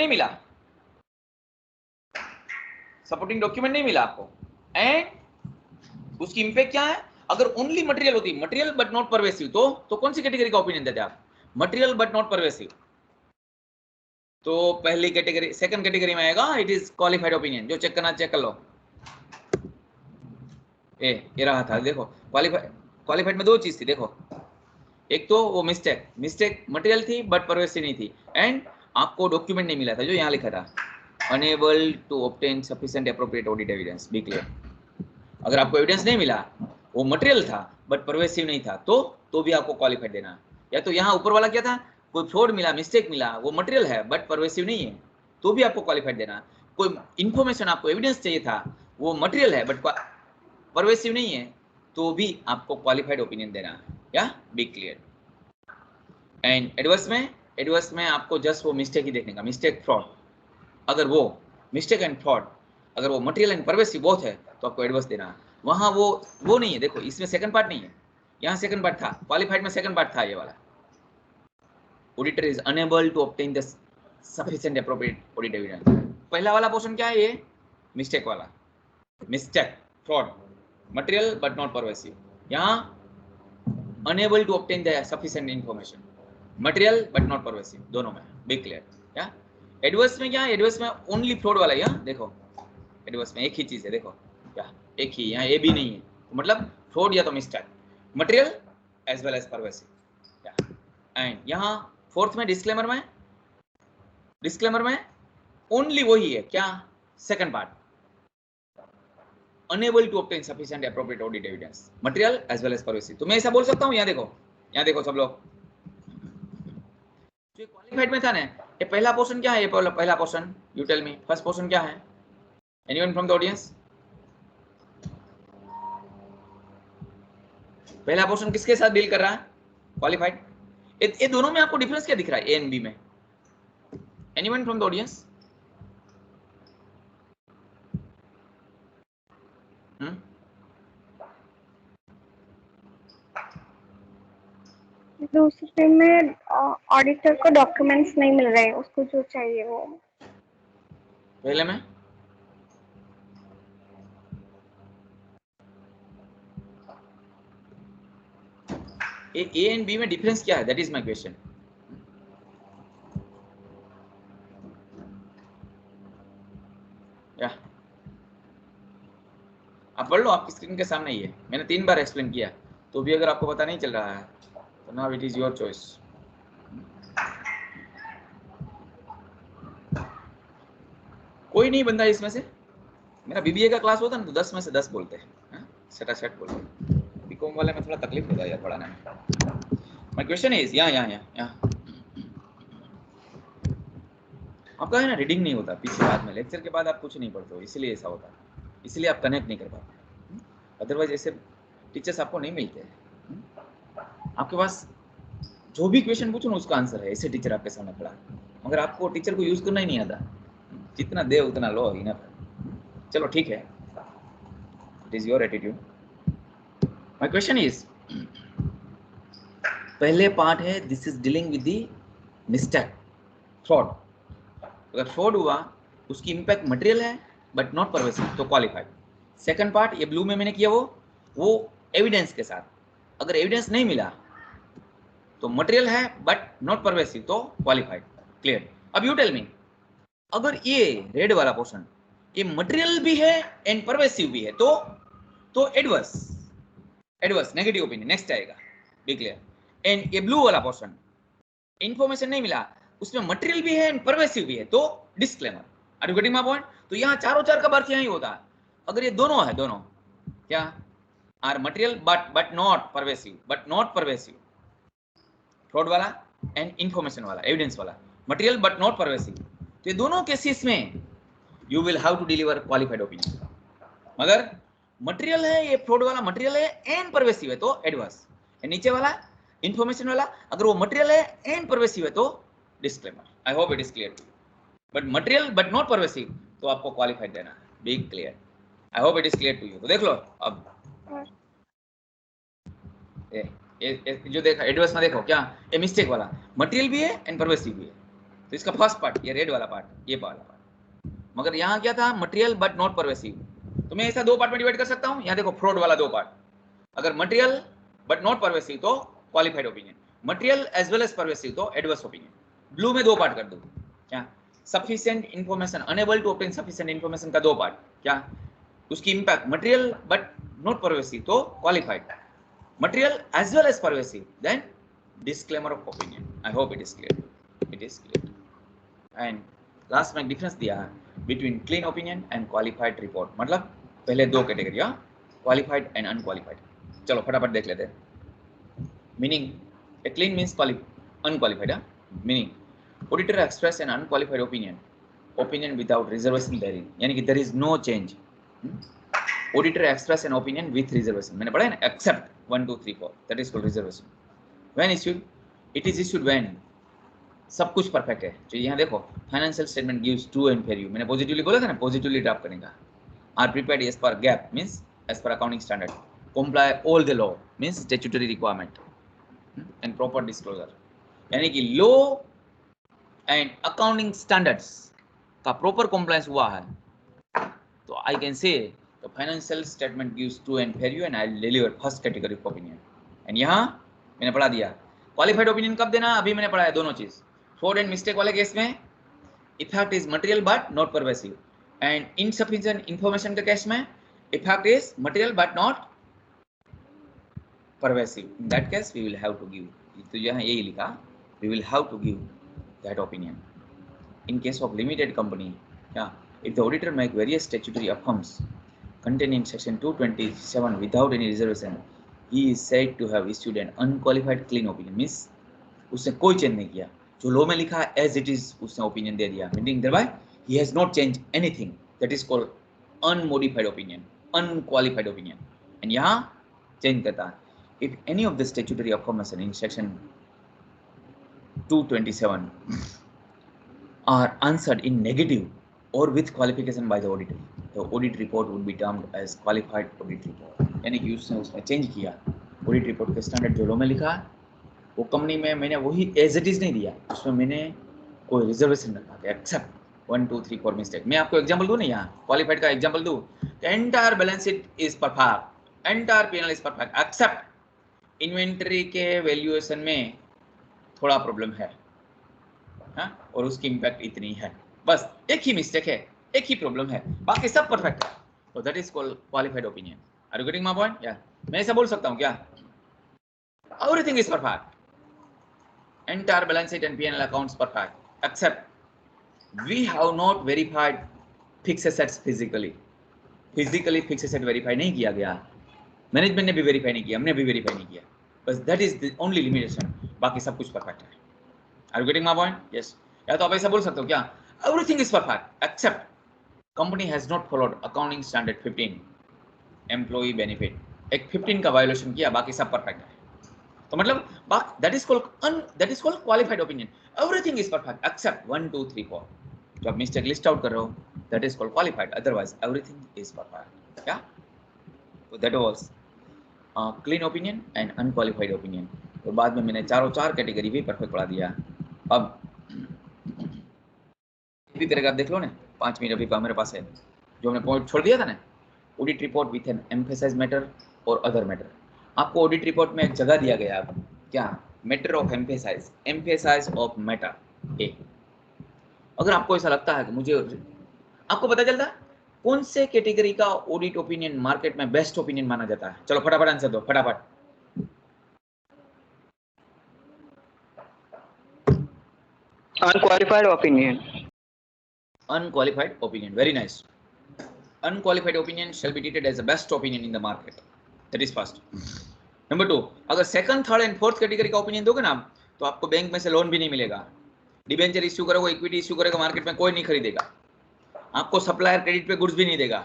नहीं मिला, आपको, and उसकी impact क्या है? अगर ओनली मटेरियल होती, मटेरियल बट नॉट परवेसिव, तो कौन सी कैटेगरी का ओपिनियन देते आप? Material but not pervasive. तो पहली कैटेगरी, सेकंड कैटेगरी में आएगा इट इज क्वालिफाइड ओपिनियन. जो चेक करना चेक कर लो. ये रहा था, देखो क्वालिफाइड में दो चीज थी. देखो, एक तो वो मिस्टेक मटेरियल थी बट परवेसिव नहीं थी, एंड आपको डॉक्यूमेंट नहीं मिला था, जो यहाँ लिखा था unable to obtain sufficient appropriate audit evidence. Be clear. अगर आपको एविडेंस नहीं मिला, वो मटेरियल था बट परवेसिव नहीं था, तो भी आपको क्वालिफाइड देना. या तो यहाँ ऊपर वाला क्या था, कोई फ्रॉड मिला, मिस्टेक मिला, वो मटेरियल है बट परवेसिव नहीं है, तो भी आपको क्वालिफाइड देना. कोई इंफॉर्मेशन आपको एविडेंस चाहिए था, वो मटेरियल है बट परवेसिव नहीं है, तो भी आपको क्वालिफाइड ओपिनियन देना. या बी क्लियर. एंड एडवर्स में आपको जस्ट वो मिस्टेक ही देखने का, मिस्टेक फ्रॉड. अगर वो मिस्टेक एंड फ्रॉड, अगर वो मटेरियल एंड परवेसिव बोथ है, तो आपको एडवर्स देना. वहां वो नहीं है. देखो, इसमें सेकंड पार्ट नहीं है, यहाँ सेकंड पार्ट था. क्वालिफाइड में सेकंड पार्ट था ये वाला. Auditor is unable to obtain the sufficient appropriate audit evidence. पहला वाला पोर्शन क्या है? ये मिस्टेक वाला, mistake, fraud, material but not pervasive. यहाँ unable to obtain the sufficient information, material but not pervasive, दोनों में. B clear. या एडवर्स में क्या है? एडवर्स में ओनली फ्रॉड वाला. यहाँ देखो, एडवर्स में एक ही चीज है. देखो क्या, एक ही, यहाँ ए भी नहीं है, तो मतलब फ्रॉड या तो mistake, material as well as pervasive. And यहाँ फोर्थ में डिस्क्लेमर में ओनली वही है. क्या? Second part, unable to obtain sufficient appropriate audit evidence, material as well as pervasive. तो मैं ऐसा बोल सकता हूँ. यहाँ देखो सब लोग, जो क्वालिफाइड में था ना, ये पहला पोर्शन क्या है? ये पहला portion, you tell me, first portion क्या है? Anyone from the audience? पहला पोर्शन किसके साथ डील कर रहा है? क्वालिफाइड. ये दोनों में आपको डिफरेंस क्या दिख रहा है? ए एंड बी में. Anyone from the audience? दूसरे में ऑडिटर को डॉक्यूमेंट्स नहीं मिल रहे, उसको जो चाहिए वो. पहले में ए एंड बी में डिफरेंस क्या है? That is my question. या आप पढ़ लो, आपकी स्क्रीन के सामने ही है. मैंने 3 बार एक्सप्लेन किया, तो भी अगर आपको पता नहीं चल रहा है, तो now it is your choice. कोई नहीं बंदा इसमें से, मेरा बीबीए का क्लास होता ना, तो 10 में से 10 बोलते हैं, सटासट बोलते हैं. बीकॉम वाले में थोड़ा तकलीफ होता है यार पढ़ाने में. माय क्वेश्चन इज यहाँ आपका है ना, रीडिंग नहीं होता पीछे, बाद में लेक्चर के बाद आप कुछ नहीं पढ़ते हो, इसलिए ऐसा होता है. इसलिए आप कनेक्ट नहीं कर पाते. अदरवाइज ऐसे टीचर्स आपको नहीं मिलते हैं. आपके पास जो भी क्वेश्चन पूछो ना, उसका आंसर है. ऐसे टीचर आपके सामने खड़ा है. मगर आपको टीचर को यूज करना ही नहीं आता, जितना दे उतना लो, इनफ। चलो ठीक है, it is your attitude. My question is, पहले पार्ट है this is dealing with the mistake, fraud. अगर फ्रॉड हुआ उसकी इंपैक्ट मटेरियल है बट नॉट परवेसिव तो क्वालिफाइड। सेकंड पार्ट ये ब्लू में मैंने किया वो एविडेंस के साथ, अगर एविडेंस नहीं मिला तो मटेरियल है बट नॉट परवेसिव तो क्वालिफाइड। क्लियर? अब यू टेल मी, अगर ये रेड वाला पोर्शन ये मटेरियल भी है एंड परवेसिव भी है तो एडवर्स नेगेटिव ओपिनियन नेक्स्ट आएगा। Be clear? एंड ये ब्लू वाला पोर्शन इंफॉर्मेशन नहीं मिला, उसमें मटेरियल भी है एंड परवेसिव भी है तो disclaimer. Are you getting my point? तो यहाँ चारों चार का अर्थ यहाँ ही होता है। अगर ये दोनों है, दोनों क्या are material but not pervasive, fraud वाला एंड इंफॉर्मेशन वाला, एविडेंस वाला, मटेरियल बट नॉट परवेसिव, तो ये दोनों केसेस में you will have to deliver qualified opinion. मगर मटेरियल है, ये फ्रॉड वाला मटेरियल है एंड परवेसिव है तो एडवर्स, नीचे वाला इंफॉर्मेशन वाला अगर वो मटेरियल है एंड परवेसिव है तो disclaimer. I hope it is clear to you. But material but not pervasive तो आपको क्वालिफाइड देना है। Be clear? I hope it is clear to you. तो देख लो अब ये जो देखा एडवर्स में, देखो क्या ये मिस्टेक वाला मटेरियल भी है एंड परवेसिव भी है, तो इसका फर्स्ट पार्ट ये रेड वाला पार्ट, ये वाला पार्ट। मगर यहाँ क्या था, मटेरियल बट नॉट परवेसिव, तो मैं ऐसा दो पार्ट में डिवाइड कर सकता हूँ। यहाँ देखो फ्रॉड वाला दो पार्ट, अगर मटेरियल बट नॉट परवेसिव तो qualified opinion, material as well as pervasive तो एडवर्स ओपिनियन। ब्लू में दो पार्ट कर दो, क्या sufficient information, unable to obtain sufficient information का दो पार्ट, क्या उसकी impact material but not pervasive तो qualified, material as well as pervasive then disclaimer of opinion. I hope it is clear. It is clear. And last में difference दिया है between clean opinion and qualified report, मतलब पहले दो category, qualified and unqualified। चलो फटाफट देख लेते हैं। Meaning a clean means unqualified, meaning auditor express an unqualified opinion without reservation therein, यानी कि there is no change। Auditor express an opinion with reservation, मैंने पढ़ा है ना, except 1 2 3 4, that is called reservation। when issued, it is issued when सब कुछ perfect है। तो यहाँ देखो financial statement gives true and fair view, मैंने पॉजिटिवली बोला था ना, पॉजिटिवली ड्राफ्ट करने का। Are prepared as per GAAP means as per accounting standard, comply all the law means statutory requirement and proper disclosure, यानी कि लॉ एंड अकाउंटिंग स्टैंडर्ड्स का proper compliance हुआ है तो I can say the financial statement gives true and fair view and I'll deliver first category of opinion। and यहाँ मैंने पढ़ा दिया qualified opinion कब देना, अभी मैंने पढ़ा है दोनों चीज। fraud and mistake वाले केस में effect is material but not pervasive and insufficient information के केस में effect is material but not pervasive। in that case we will have to give, तो यहाँ यही लिखा we will have to give that opinion। in case of limited company, yeah, if the auditor make various statutory affirms contained in section 227 without any reservation, he is said to have issued an unqualified clean opinion, means उसने कोई change नहीं किया, जो law में लिखा है as it is उसने opinion दे दिया, meaning thereby he has not changed anything, that is called unmodified opinion, unqualified opinion। and यहाँ चेंज करता है if any of the statutory affirmation in section 227 are answered in negative or with qualification by the auditor, the audit report would be termed as qualified audit report। यानी कि उसने change किया, audit report के standard जो law में लिखा है वो कंपनी में मैंने वही एज इट इज नहीं दिया, उसमें मैंने कोई रिजर्वेशन रखा था एक्सेप्ट 1 2 3 4 मिस्टेक। मैं आपको एग्जांपल दूं ना, यहाँ क्वालिफाइड का एग्जांपल दूं, entire balance sheet is perfect, entire PNL is perfect except inventory के वैल्यूएशन में थोड़ा प्रॉब्लम है, और उसकी इंपैक्ट इतनी है, बस एक ही मिस्टेक है, एक ही प्रॉब्लम है, बाकी सब परफेक्ट है, तो that is called qualified opinion. Are you getting my point? या मैं ऐसा बोल सकता हूं क्या, everything is perfect, entire balance sheet and PNL accounts perfect except we have not verified fixed assets physically fixed asset verify नहीं किया गया, मैनेजमेंट ने भी वेरीफाई नहीं किया, हमने भी वेरीफाई नहीं किया, बस that is the only limitation, बाकी सब कुछ परफेक्ट है। Are you getting my point? Yes. या तो आप ऐसा बोल सकते हो क्या, everything is perfect except company has not followed accounting standard 15 employee benefit, एक 15 का वायोलेशन किया, बाकी सब परफेक्ट है। तो मतलब that is called qualified opinion. Everything is perfect except 1 2 3 4, जो आप मिस्टेक लिस्ट आउट कर रहे हो, that is called qualified, otherwise everything is perfect. क्या? तो that was clean opinion and unqualified opinion. तो बाद में मैंने चार कैटेगरी भी परफेक्ट पढ़ा दिया। अब इसी तरह का आप देख लो ना, 5 मिनट अभी मेरे पास है, जो हमने पॉइंट छोड़ दिया था ना, audit report with an emphasise matter और अदर मैटर। आपको ऑडिट रिपोर्ट में एक जगह दिया गया है, क्या? Matter of emphasise, emphasise of matter ए। अगर आपको ऐसा लगता है कि मुझे, आपको पता चलता है कौन से कैटेगरी का ऑडिट ओपिनियन मार्केट में बेस्ट ओपिनियन माना जाता है? चलो फटाफट आंसर दो, फटाफट। Unqualified opinion. Unqualified opinion, very nice. Unqualified opinion shall be treated as the best opinion in the market. That is first. Number 2, अगर second, third and fourth category का ओपिनियन दोगे ना तो आपको बैंक में से लोन भी नहीं मिलेगा, डिबेंचर इश्यू करोगे, इक्विटी इश्यू करेगा, मार्केट में कोई नहीं खरीदेगा, आपको सप्लायर क्रेडिट पे गुड्स भी नहीं देगा।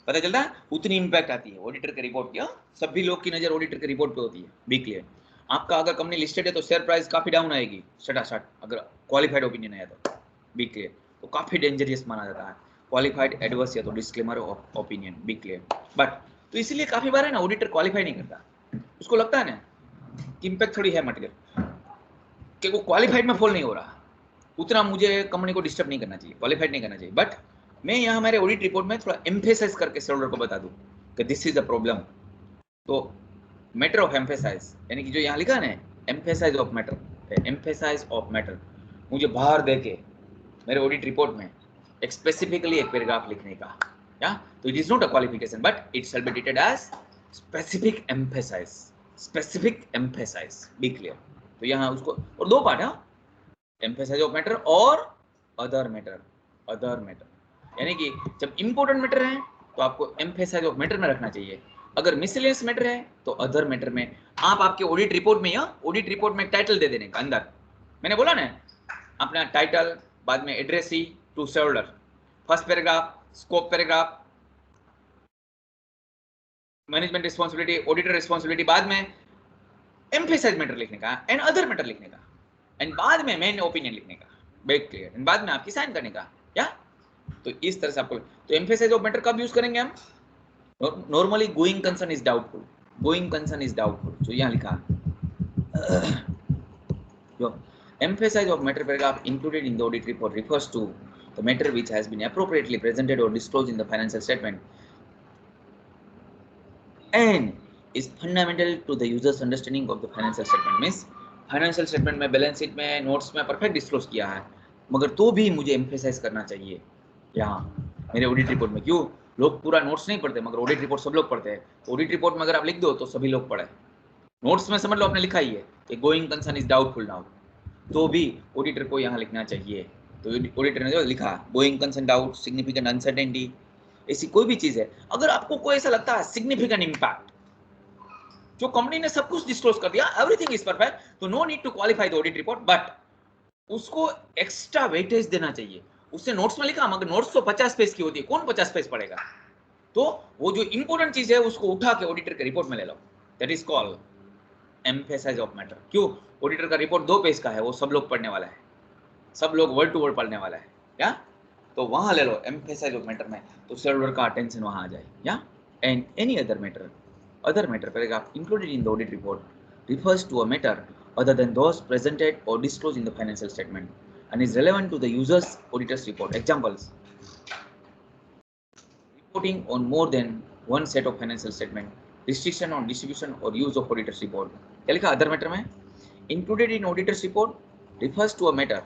पता चलता है? उतनी इंपैक्ट आती है ऑडिटर के रिपोर्ट की। सभी लोग की नजर ऑडिटर के रिपोर्ट पे होती है। Be clear. आपका अगर कंपनी लिस्टेड है तो शेयर प्राइस काफी डाउन आएगी शटाशट, अगर क्वालिफाइड ओपिनियन आया तो। Be clear. तो काफी डेंजरियस माना जाता है क्वालिफाइड एडवर्स या तो disclaimer of opinion. Be clear. But तो इसलिए काफी बार है ना ऑडिटर क्वालिफाई नहीं करता, उसको लगता है ना कि इंपैक्ट थोड़ी है मटेरियल, कि वो क्वालिफाइड में फॉल नहीं हो रहा, उतना मुझे कंपनी को डिस्टर्ब नहीं करना चाहिए, क्वालिफाइड नहीं करना चाहिए। बट मैं यहाँ हमारे ऑडिट रिपोर्ट में थोड़ा एम्फेसाइज करके शेयरहोल्डर को बता दूं कि दिस इज द प्रॉब्लम। तो मैटर ऑफ एम्फेसाइज, यानी कि जो यहाँ लिखा है ना, emphasise of matter, emphasise of matter, मुझे बाहर देके मेरे ऑडिट रिपोर्ट में एक स्पेसिफिकली एक पैराग्राफ लिखने का, या तो it is not a qualification but it shall be treated as specific emphasise, specific emphasise. Be clear. तो यहाँ उसको, और दो पार्ट है, एम्फेसाइज ऑफ मैटर और अदर मैटर। अदर मैटर यानी कि जब इंपॉर्टेंट मैटर है तो आपको एम्फेसाइज ऑफ मैटर में रखना चाहिए, अगर मिसलेनियस मैटर है तो अदर मैटर में। आप आपके ऑडिट रिपोर्ट में, या ऑडिट रिपोर्ट में टाइटल दे देने का अंदर, मैंने बोला ना अपना टाइटल, बाद में addressee to shareholder, first paragraph scope paragraph, management responsibility, auditor responsibility, बाद में एम्फेसाइज मैटर लिखने का एंड अदर मैटर लिखने का, एंड बाद में मेन ओपिनियन लिखने का। Bake clear. एंड बाद में आपकी साइन करने का। या तो इस तरह से आपको, तो एम्फेसाइज ऑफ मैटर कब यूज करेंगे हम? Normally going concern is doubtful, going concern is doubtful, जो यहाँ लिखा जो emphasise of matter paragraph included in the audit report refers to the matter which has been appropriately presented or disclosed in the financial statement and is fundamental to the user's understanding of the financial statement. Means financial statement में, balance sheet में, notes में perfect disclose किया है, मगर तो भी मुझे emphasise करना चाहिए यहाँ मेरे ऑडिट रिपोर्ट में। क्यों? लोग पूरा नोट्स नहीं पढ़ते, मगर ऑडिट रिपोर्ट सब लोग पढ़ते हैं। तो ऑडिट रिपोर्ट में अगर आप लिख दो तो सभी लोग पढ़े, नोट्स में समझ लो आपने लिखा ही है कि going concern is doubtful now, तो भी ऑडिटर को यहाँ लिखना चाहिए। तो ऑडिटर ने जो लिखा going concern doubt, significant uncertainty, ऐसी कोई भी चीज है, अगर आपको कोई ऐसा लगता है सिग्निफिकेंट इंपैक्ट, जो कंपनी ने सब कुछ डिस्क्लोज कर दिया, एवरीथिंग इज परफेक्ट, तो no need to qualify the audit report, but उसको एक्स्ट्रा वेटेज देना चाहिए। उससे नोट्स में लिखा, मगर नोट्स तो 50 पेज की होती है, कौन 50 पेज पढ़ेगा? तो वो जो इंपॉर्टेंट चीज है उसको उठा के ऑडिटर के रिपोर्ट में ले लो, that is called emphasise of matter. क्यों? ऑडिटर का रिपोर्ट 2 पेज का है, वो सब लोग पढ़ने वाला है, सब लोग वर्ड टू वर्ड पढ़ने वाला है। या तो वहां ले लो एम्फेसाइज ऑफ मैटर में, तो शेयरहोल्डर का अटेंशन वहां आ जाए। या and any other matter, other matter paragraph included in the audit report refers to a matter other than those presented or disclosed in the financial statement and is relevant to the user's auditor's report. Examples: reporting on more than one set of financial statement, restriction on distribution or use of auditor's report. क्या लिखा other matter में? Included in auditor's report refers to a matter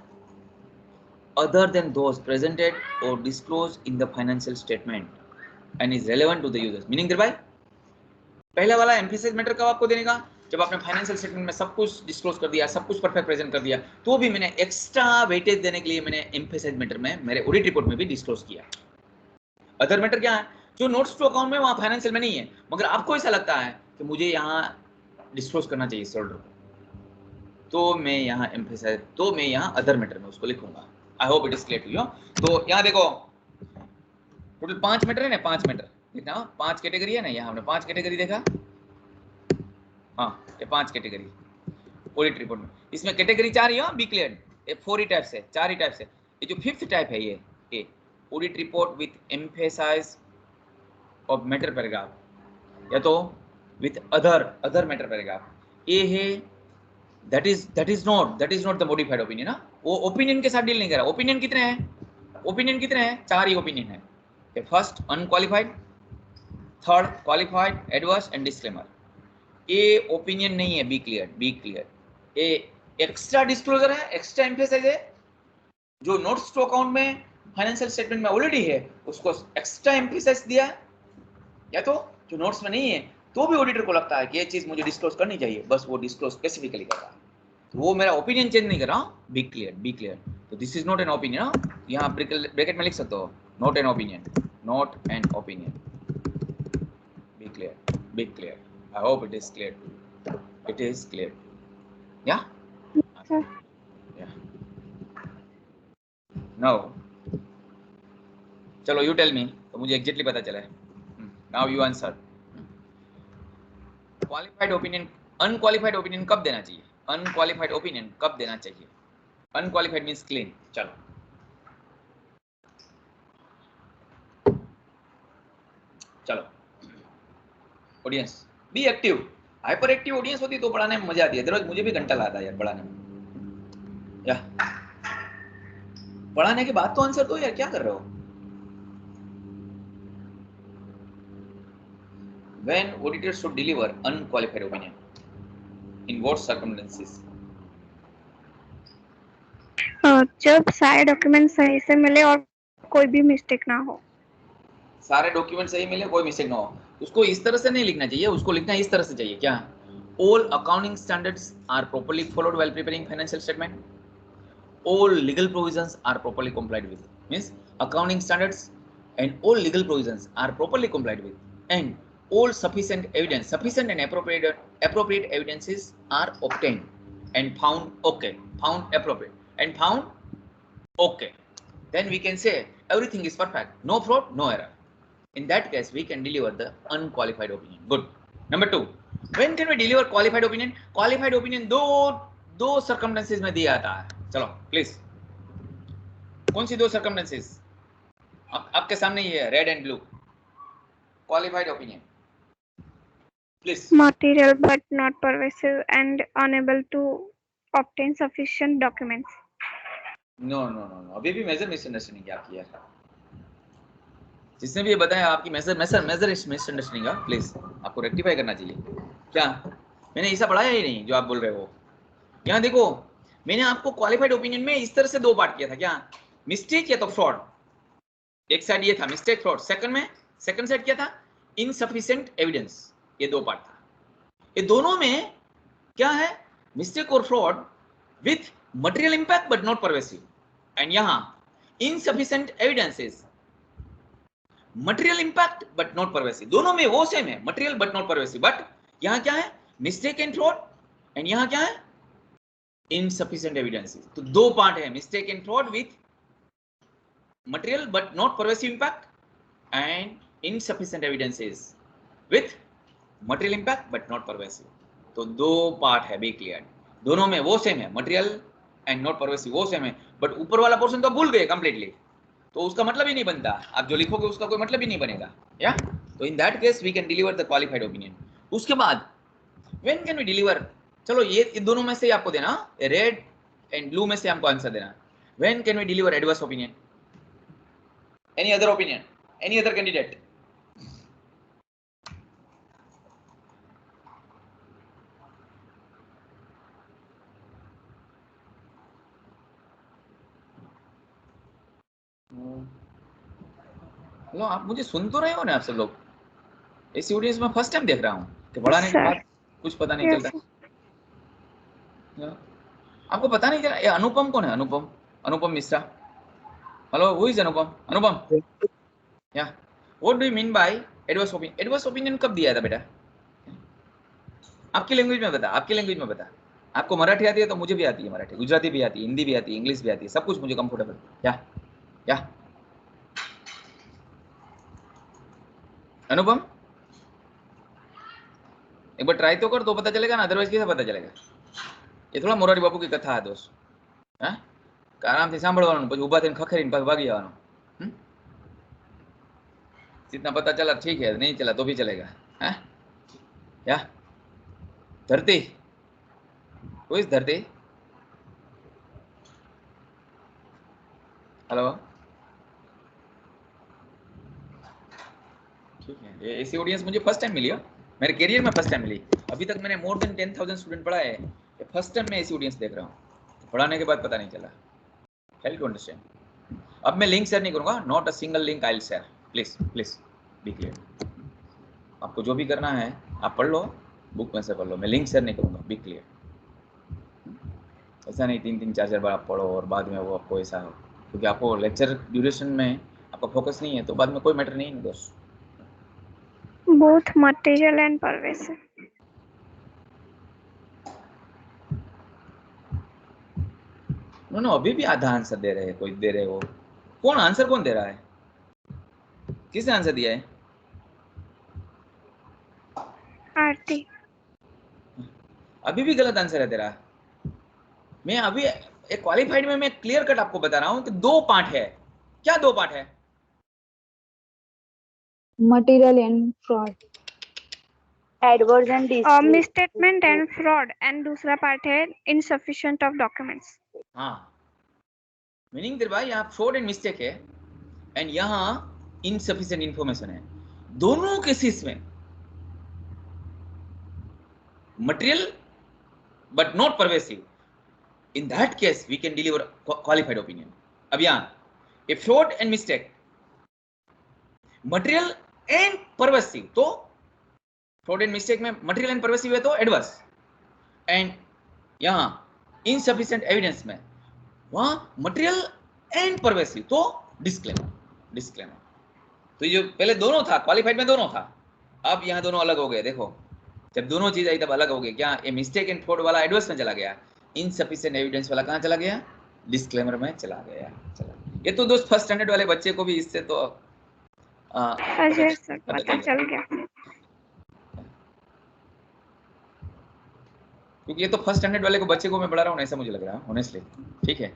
other than those presented or disclosed in the financial statement and is relevant to the users. Meaning thereby पहला वाला emphasise matter कब आपको देने का? जब आपने फाइनेंशियल स्टेटमेंट में सब कुछ डिस्क्लोज कर दिया, सब कुछ परफेक्ट प्रेजेंट कर दिया, तो भी मैंने एक्स्ट्रा वेटेज देने के लिए मैंने एम्फेसाइज मैटर में मेरे ऑडिट रिपोर्ट में भी डिस्क्लोज किया। अदर मैटर क्या है? जो नोट्स टू अकाउंट में, वहां फाइनेंशियल में नहीं है, मगर आपको ऐसा लगता है कि मुझे यहाँ डिस्क्लोज करना चाहिए शेयरहोल्डर को, तो मैं यहाँ एम्फेसाइज, तो मैं यहाँ अदर मैटर में उसको लिखूंगा। I hope it is clear to you. तो यहाँ देखो टोटल 5 मैटर है ना, 5 मैटर लिखना, 5 कैटेगरी है ना, यहाँ हमने 5 कैटेगरी देखा, हाँ, ये 5 कैटेगरी ऑडिट रिपोर्ट में। इसमें कैटेगरी 4 ही, बी क्लियर, ये 4 ही टाइप्स है, 4 ही टाइप्स है। ये जो 5th टाइप है ये audit report with emphasise of matter paragraph या तो विथ अदर मैटर पैराग्राफ, ये है that is not the modified opinion. वो ओपिनियन के साथ डील नहीं कर रहा। ओपिनियन कितने हैं? 4 ही ओपिनियन है। First unqualified, third qualified, adverse and disclaimer. ये ओपिनियन नहीं है, बी क्लियर। ये एक्स्ट्रा डिस्क्लोजर है, एक्स्ट्रा एम्फेसाइज है। जो नोट्स टू अकाउंट में फाइनेंशियल स्टेटमेंट में ऑलरेडी है उसको एक्स्ट्रा एम्फेसाइज दिया है, या तो जो नोट्स में नहीं है तो भी ऑडिटर को लगता है कि ये चीज मुझे डिस्क्लोज करनी चाहिए, बस वो डिस्क्लोज स्पेसिफिकली कर रहा है। तो वो मेरा ओपिनियन चेंज नहीं कर रहा हूँ, बी क्लियर। तो this is not an opinion. यहाँ ब्रैकेट में लिख सकते हो, not an opinion. Be clear. I hope it is clear. It is clear. Yeah? Sir. Yeah. Now, चलो you tell me, तो मुझे exactly पता चला है। Now you answer. Qualified opinion, unqualified opinion कब देना चाहिए? Unqualified opinion कब देना चाहिए? Unqualified means clean. चलो audience be active. Hyper active audience होती तो पढ़ाने में मजा आती है। दररोज मुझे भी घंटा लाता है यार पढ़ाने में। या पढ़ाने के बाद तो आंसर दो यार, क्या कर रहे हो? When auditors should deliver unqualified opinion, in what circumstances? जब सारे डॉक्यूमेंट सही से मिले और कोई भी मिस्टेक ना हो। सारे डॉक्यूमेंट सही मिले, कोई मिस्टेक ना हो। उसको इस तरह से नहीं लिखना चाहिए, उसको लिखना इस तरह से चाहिए। क्या? All accounting standards are properly followed while preparing financial statement. All legal provisions are properly complied with. Means accounting standards and all legal provisions are properly complied with, and all sufficient and appropriate evidences are obtained and found appropriate and found okay. Then we can say everything is perfect, no fraud, no error. In that case, we can deliver the unqualified opinion. Good. Number 2, when can we deliver qualified opinion? Qualified opinion दो circumstances में दिया जाता है। चलो please, कौन सी 2 circumstances? आपके सामने ये है, red and blue. Qualified opinion please. Material but not pervasive and unable to obtain sufficient documents. No, अभी भी मेजर मिसअंडरस्टैंडिंग क्या की है? जिसने भी ये बताया आपकी मेजर मिसअंडरस्टैंडिंग है, प्लीज आपको रेक्टिफाई करना चाहिए। क्या मैंने ऐसा पढ़ाया ही नहीं जो आप बोल रहे हो? यहाँ देखो, मैंने आपको क्वालिफाइड ओपिनियन में इस तरह से 2 पार्ट किया था। क्या? मिस्टेक या तो फ्रॉड। एक साइड ये था मिस्टेक फ्रॉड, सेकंड साइड क्या था? Insufficient evidence. ये 2 पार्ट था। ये दोनों में क्या है? मिस्टेक और fraud with material impact but not pervasive, and यहाँ insufficient evidences, material impact but not pervasive. दोनों में वो सेम है, material but not pervasive. But यहाँ क्या है? मिस्टेक एंड फ्रॉड, एंड यहाँ क्या है? Insufficient evidences. तो 2 पार्ट है, mistake and fraud with material but not pervasive impact, and insufficient evidences with material impact but not pervasive. तो 2 पार्ट है, बी क्लियर। दोनों में वो सेम है, मटेरियल एंड नॉट परवेसिव वो सेम है, बट ऊपर वाला पोर्शन तो भूल गए कंप्लीटली, तो उसका मतलब ही नहीं बनता। आप जो लिखोगे उसका कोई मतलब ही नहीं बनेगा। या तो in that case we can deliver the qualified opinion. उसके बाद व्हेन कैन वी डिलीवर? चलो ये दोनों में से आपको देना, रेड एंड ब्लू में से हमको आंसर देना। When can we deliver adverse opinion? Any other opinion, any other candidate? Hello, आप मुझे सुन तो रहे हो ना आप सब लोग? ऐसी ऑडियंस में फर्स्ट टाइम देख रहा हूँ कि पढ़ाने के बाद कुछ पता नहीं चलता। आपको पता नहीं चला ये अनुपम कौन है? Anupam Mishra. Hello, who is अनुपम? या what do you mean by adverse opinion? Adverse opinion कब दिया था बेटा? आपकी लैंग्वेज में बता। आपको मराठी आती है तो मुझे भी आती है मराठी, गुजराती भी आती है, हिंदी भी आती है, इंग्लिश भी आती है, सब कुछ मुझे कंफर्टेबल। या अनुपम, एक बार ट्राई तो कर तो पता चलेगा ना, अदरवाइज कैसे पता चलेगा? ये थोड़ा मोरारी बापू की कथा है दोस्त, हाँ? आरामથી સાંભળવાનું, પછી ઊભા થઈને ખખેરીને પાછું ભાગી જવાનું। जितना पता चला ठीक है, नहीं चला तो भी चलेगा, हाँ? क्या धरती, Who is धरती? हेलो, ठीक है। ये ऐसी ऑडियंस मुझे फर्स्ट टाइम मिली हो, मेरे करियर में फर्स्ट टाइम मिली। अभी तक मैंने मोर देन 10,000 स्टूडेंट पढ़ा है, ये फर्स्ट टाइम मैं ऐसी ऑडियंस देख रहा हूँ। पढ़ाने के बाद पता नहीं चला। Help to understand. अब मैं लिंक शेयर नहीं करूंगा, not a single link I will share, please please be clear. आपको जो भी करना है आप पढ़ लो, बुक में से पढ़ लो, मैं लिंक शेयर नहीं करूंगा, बी क्लियर। ऐसा नहीं 3-3 4-4 बार आप पढ़ो और बाद में वो आपको ऐसा हो, क्योंकि आपको लेक्चर ड्यूरेशन में आपका फोकस नहीं है तो बाद में कोई मैटर नहीं है दोस्त। Both material and pervasive. No अभी भी आधा आंसर दे रहे हैं, कोई दे रहे हो। कौन आंसर कौन दे रहा है? किसने आंसर दिया है? आरती। अभी भी गलत आंसर है तेरा। मैं अभी एक क्वालिफाइड में मैं क्लियर कट आपको बता रहा हूं कि 2 पार्ट है। क्या 2 पार्ट है? Material and fraud. Adverse and Misstatement and fraud, and दूसरा पार्ट है insufficient of documents. हाँ, मीनिंग तेरे भाई यहाँ फ्रॉड एंड मिस्टेक है एंड यहाँ इनसफिशिएंट इंफॉर्मेशन है। दोनों केसेस में material but not pervasive, in that case we can deliver qualified opinion. अब यहाँ a fraud and mistake, material and pervasive, तो फ्रॉड एंड मिस्टेक में मटेरियल एंड परवेसिव है तो एडवर्स, एंड यहाँ इनसफिशिएंट एविडेंस में वहां मटेरियल एंड परवेसिव तो डिस्क्लेमर। डिस्क्लेमर तो ये जो पहले दोनों था, क्वालिफाइड में दोनों था, अब यहाँ दोनों अलग हो गए। देखो जब दोनों चीज आई तब अलग हो गए। क्या ये मिस्टेक एंड फ्रॉड वाला एडवर्स में चला गया, इनसफिशिएंट एविडेंस वाला कहाँ चला गया? डिस्क्लेमर में चला गया। चला, ये तो दोस्त फर्स्ट स्टैंडर्ड वाले बच्चे को भी इससे तो पता चल गया, क्योंकि ये तो फर्स्ट स्टैंडर्ड वाले को बच्चे को मैं पढ़ा रहा हूँ ऐसा मुझे लग रहा है ऑनेस्टली। ठीक है।